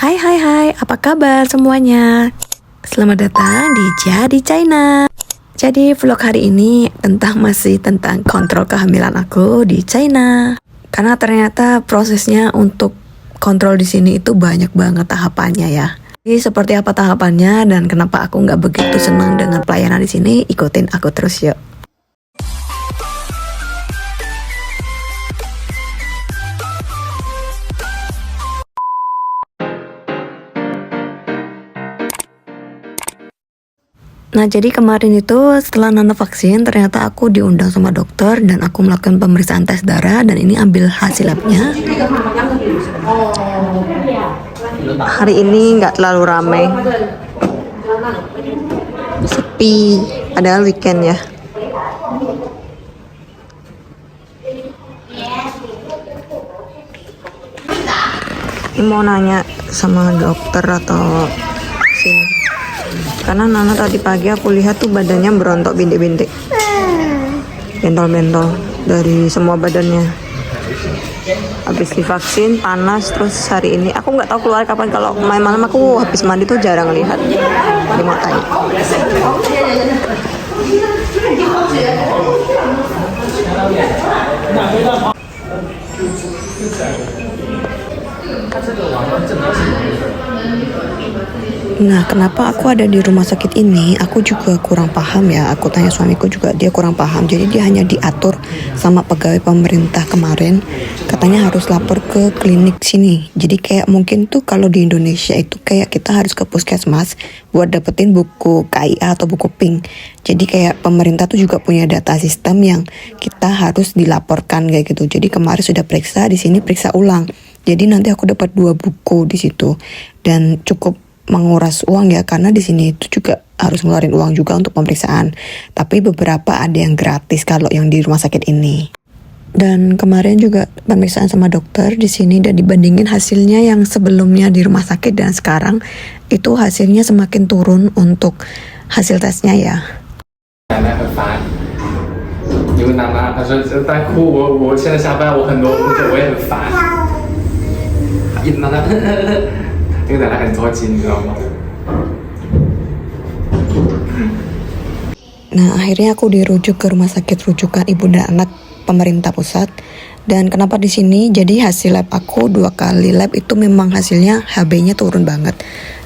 Hai hai hai, apa kabar semuanya? Selamat datang di Jadi China. Jadi vlog hari ini masih tentang kontrol kehamilan aku di China. Karena ternyata prosesnya untuk kontrol di sini itu banyak banget tahapannya ya. Jadi seperti apa tahapannya dan kenapa aku nggak begitu senang dengan pelayanan di sini, ikutin aku terus yuk. Nah, jadi kemarin itu setelah Nana vaksin, ternyata aku diundang sama dokter dan aku melakukan pemeriksaan tes darah dan ini ambil hasil labnya. Hari ini nggak terlalu ramai, sepi, padahal weekend ya. Ini mau nanya sama dokter atau sini. Karena Nana tadi pagi aku lihat tuh badannya berontok bintik-bintik, bentol-bentol dari semua badannya. Habis divaksin panas, terus hari ini aku nggak tahu keluar kapan. Kalau malam aku habis mandi tuh jarang lihat. Jadi mau tanya. Nah, kenapa aku ada di rumah sakit ini? Aku juga kurang paham ya. Aku tanya suamiku juga, dia kurang paham. Jadi dia hanya diatur sama pegawai pemerintah kemarin. Katanya harus lapor ke klinik sini. Jadi kayak mungkin tuh kalau di Indonesia itu kayak kita harus ke puskesmas buat dapetin buku KIA atau buku PINK. Jadi kayak pemerintah tuh juga punya data sistem yang kita harus dilaporkan kayak gitu. Jadi kemarin sudah periksa, di sini periksa ulang. Jadi nanti aku dapat 2 buku di situ dan cukup menguras uang ya, karena di sini itu juga harus ngeluarin uang juga untuk pemeriksaan. Tapi beberapa ada yang gratis kalau yang di rumah sakit ini. Dan kemarin juga pemeriksaan sama dokter di sini dan dibandingin hasilnya yang sebelumnya di rumah sakit dan sekarang itu hasilnya semakin turun untuk hasil tesnya ya. 因为娜娜她说在哭，我现在下班我很多工作我也很烦。娜娜，因为娜娜很着急，你知道吗？ Nah, akhirnya aku dirujuk ke rumah sakit rujukan ibu dan anak pemerintah pusat. Dan kenapa di sini? Jadi hasil lab aku 2 kali lab itu memang hasilnya HB-nya turun banget.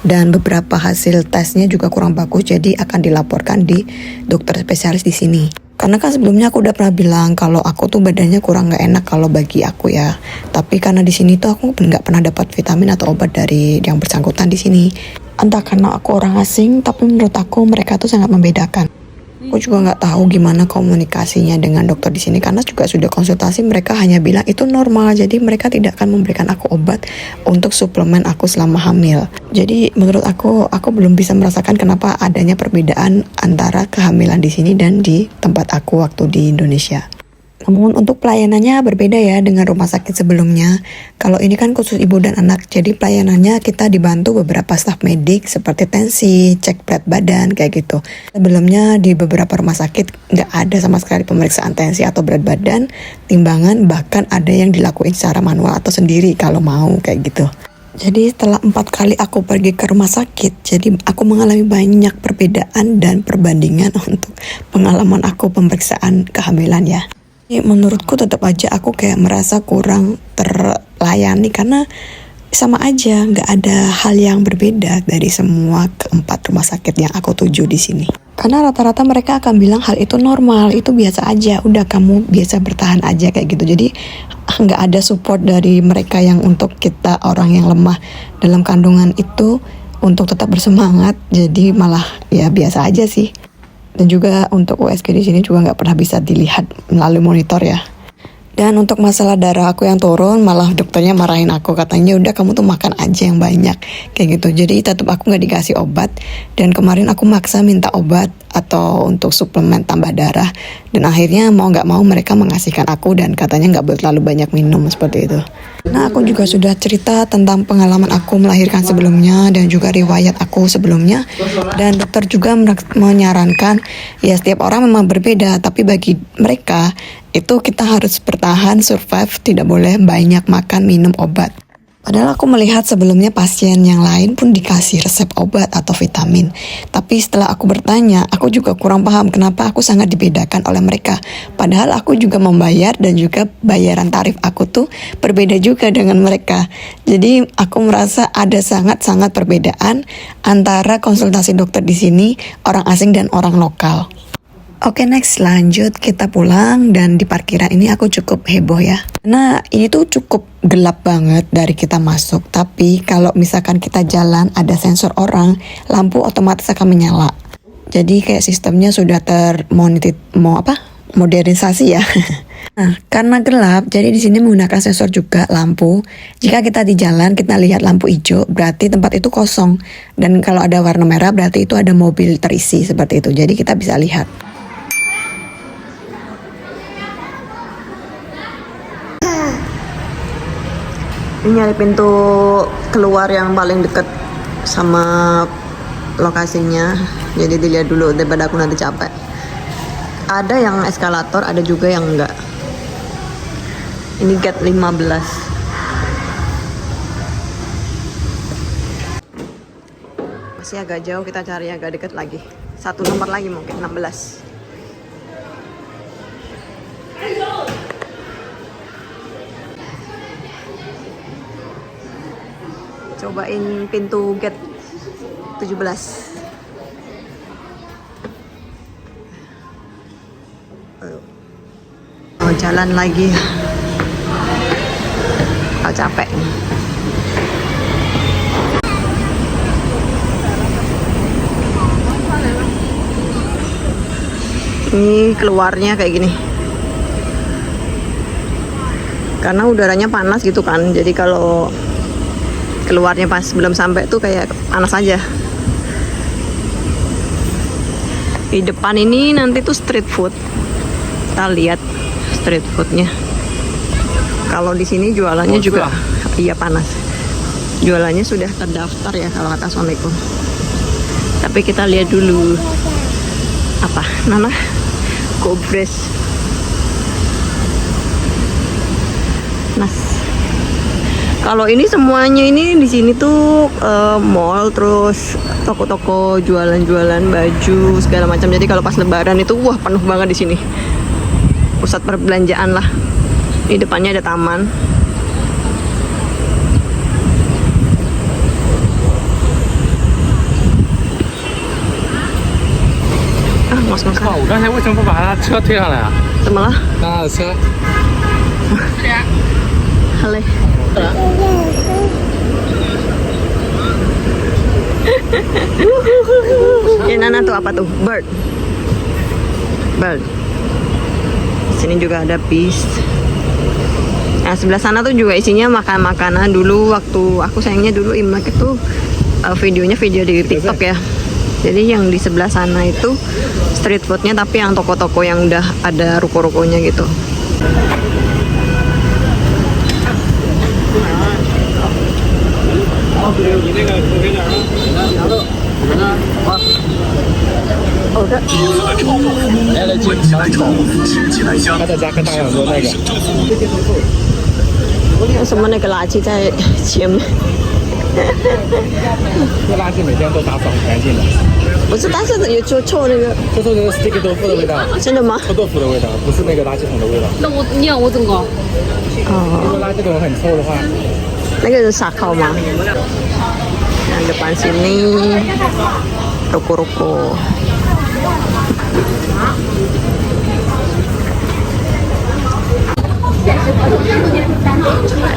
Dan beberapa hasil tesnya juga kurang bagus, jadi akan dilaporkan di dokter spesialis di sini. Karena kan sebelumnya aku udah pernah bilang kalau aku tuh badannya kurang nggak enak kalau bagi aku ya. Tapi karena di sini tuh aku nggak pernah dapat vitamin atau obat dari yang bersangkutan di sini. Entah karena aku orang asing, tapi menurut aku mereka tuh sangat membedakan. Aku juga nggak tahu gimana komunikasinya dengan dokter di sini karena juga sudah konsultasi, mereka hanya bilang itu normal, jadi mereka tidak akan memberikan aku obat untuk suplemen aku selama hamil. Jadi menurut aku belum bisa merasakan kenapa adanya perbedaan antara kehamilan di sini dan di tempat aku waktu di Indonesia. Namun untuk pelayanannya berbeda ya dengan rumah sakit sebelumnya. Kalau ini kan khusus ibu dan anak, jadi pelayanannya kita dibantu beberapa staf medik seperti tensi, cek berat badan, kayak gitu. Sebelumnya di beberapa rumah sakit nggak ada sama sekali pemeriksaan tensi atau berat badan, timbangan, bahkan ada yang dilakuin secara manual atau sendiri kalau mau kayak gitu. Jadi setelah 4 kali aku pergi ke rumah sakit, jadi aku mengalami banyak perbedaan dan perbandingan untuk pengalaman aku pemeriksaan kehamilan ya. Menurutku tetap aja aku kayak merasa kurang terlayani karena sama aja, nggak ada hal yang berbeda dari semua keempat rumah sakit yang aku tuju di sini. Karena rata-rata mereka akan bilang hal itu normal, itu biasa aja, udah kamu biasa bertahan aja kayak gitu. Jadi nggak ada support dari mereka yang untuk kita orang yang lemah dalam kandungan itu untuk tetap bersemangat. Jadi malah ya biasa aja sih. Dan juga untuk USG di sini juga nggak pernah bisa dilihat melalui monitor ya. Dan untuk masalah darah aku yang turun, malah dokternya marahin aku, katanya udah kamu tuh makan aja yang banyak kayak gitu. Jadi tetap aku nggak dikasih obat. Dan kemarin aku maksa minta obat atau untuk suplemen tambah darah. Dan akhirnya mau nggak mau mereka mengasihkan aku dan katanya nggak boleh terlalu banyak minum seperti itu. Nah, aku juga sudah cerita tentang pengalaman aku melahirkan sebelumnya dan juga riwayat aku sebelumnya. Dan dokter juga menyarankan ya setiap orang memang berbeda, tapi bagi mereka itu kita harus bertahan, survive, tidak boleh banyak makan minum obat. Padahal aku melihat sebelumnya pasien yang lain pun dikasih resep obat atau vitamin. Tapi setelah aku bertanya, aku juga kurang paham kenapa aku sangat dibedakan oleh mereka. Padahal aku juga membayar dan juga bayaran tarif aku tuh berbeda juga dengan mereka. Jadi aku merasa ada sangat-sangat perbedaan antara konsultasi dokter di sini, orang asing dan orang lokal. Oke, next lanjut kita pulang, dan di parkiran ini aku cukup heboh ya. Nah, ini tuh cukup gelap banget dari kita masuk. Tapi kalau misalkan kita jalan ada sensor orang, lampu otomatis akan menyala. Jadi kayak sistemnya sudah modernisasi ya. Nah, karena gelap, jadi di sini menggunakan sensor juga lampu. Jika kita di jalan, kita lihat lampu hijau, berarti tempat itu kosong. Dan kalau ada warna merah, berarti itu ada mobil terisi seperti itu. Jadi kita bisa lihat. Ini nyari pintu keluar yang paling dekat sama lokasinya. Jadi dilihat dulu daripada aku nanti capek. Ada yang eskalator, ada juga yang enggak. Ini gate 15. Masih agak jauh, kita cari agak dekat lagi. Satu nomor lagi mungkin 16. Cobain pintu gate 17. Oh, jalan lagi. Oh, capek. Ini keluarnya kayak gini. Karena udaranya panas gitu kan. Jadi kalau keluarnya pas belum sampai tuh kayak panas aja. Di depan ini nanti tuh street food. Kita lihat street foodnya. Kalau di sini jualannya juga iya panas. Jualannya sudah terdaftar ya kalau kata suamiku. Tapi kita lihat dulu apa nama Gobres Nas. Kalau ini semuanya ini di sini tuh mall, terus toko-toko jualan-jualan baju segala macam. Jadi kalau pas Lebaran itu wah penuh banget di sini. Pusat perbelanjaan lah. Di depannya ada taman. Ah, ngos-ngosan. 我刚才为什么不把他车推上来啊？ Semalah. 他的车。 Hale. Ini Nana tuh apa tuh? Bird. Bird. Sini juga ada bis. Nah, sebelah sana tuh juga isinya makan-makanan. Dulu waktu aku sayangnya dulu Imlek itu videonya video di TikTok ya. Jadi yang di sebelah sana itu street foodnya, tapi yang toko-toko yang udah ada ruko-rukonya gitu.为什么那个垃圾在前面？这垃圾每天都打扫很干净的。不是，但是有臭那个。这是那个 stick 豆腐的味道。真的吗？臭豆腐的味道，不是那个垃圾桶的味道。那你让我怎么搞？如果垃圾桶很臭的话，那个是啥烤吗？Yang depan sini ruko-ruko.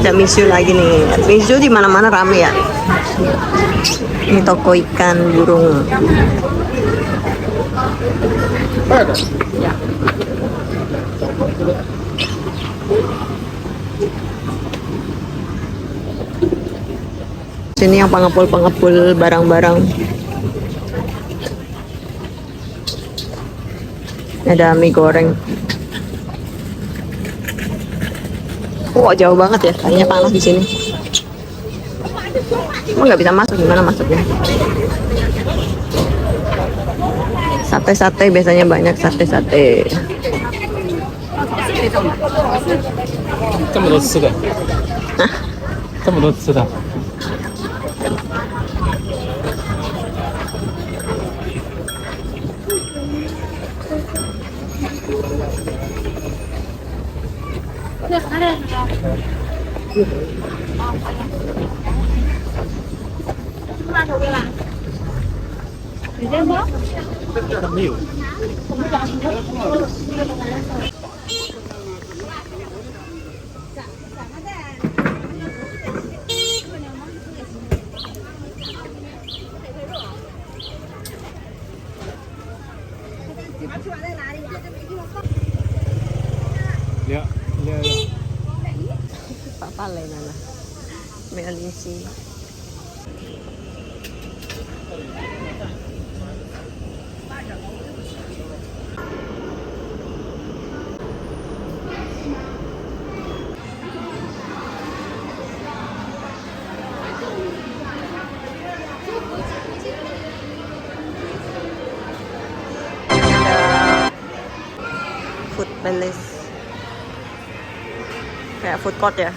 Ada misu lagi nih. Misu di mana-mana rame ya. Ini toko ikan burung. Ya. Sini yang pengepul-pengepul barang-barang. Ada mie goreng. Wah, jauh banget ya, kayaknya panas di sini. Emang nggak bisa masuk, gimana masuknya? Sate-sate biasanya banyak sate-sate. 这么多吃的。这么多吃的。没有。Apa lain nana? Melisi. Food palace. Kayak food court ya.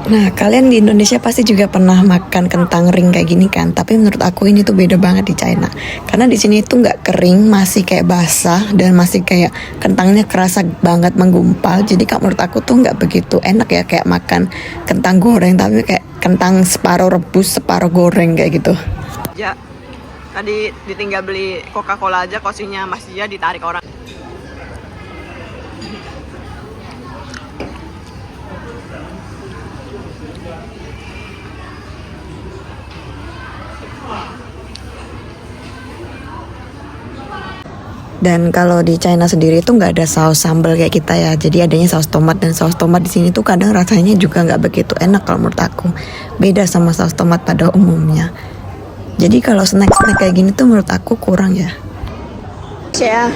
Nah, kalian di Indonesia pasti juga pernah makan kentang ring kayak gini kan? Tapi menurut aku ini tuh beda banget di China. Karena di sini tuh nggak kering, masih kayak basah dan masih kayak kentangnya kerasa banget menggumpal. Jadi kalau menurut aku tuh nggak begitu enak ya kayak makan kentang goreng, tapi kayak kentang separuh rebus, separuh goreng kayak gitu. Ya, tadi ditinggal beli Coca-Cola aja, kosinya masih ya ditarik orang. Dan kalau di China sendiri tuh nggak ada saus sambal kayak kita ya, jadi adanya saus tomat, dan saus tomat di sini tuh kadang rasanya juga nggak begitu enak kalau menurut aku, beda sama saus tomat pada umumnya. Jadi kalau snack-snack kayak gini tuh menurut aku kurang ya. Ya.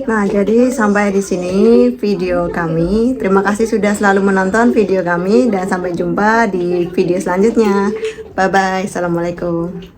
Nah, jadi sampai di sini video kami. Terima kasih sudah selalu menonton video kami dan sampai jumpa di video selanjutnya. Bye bye. Assalamualaikum.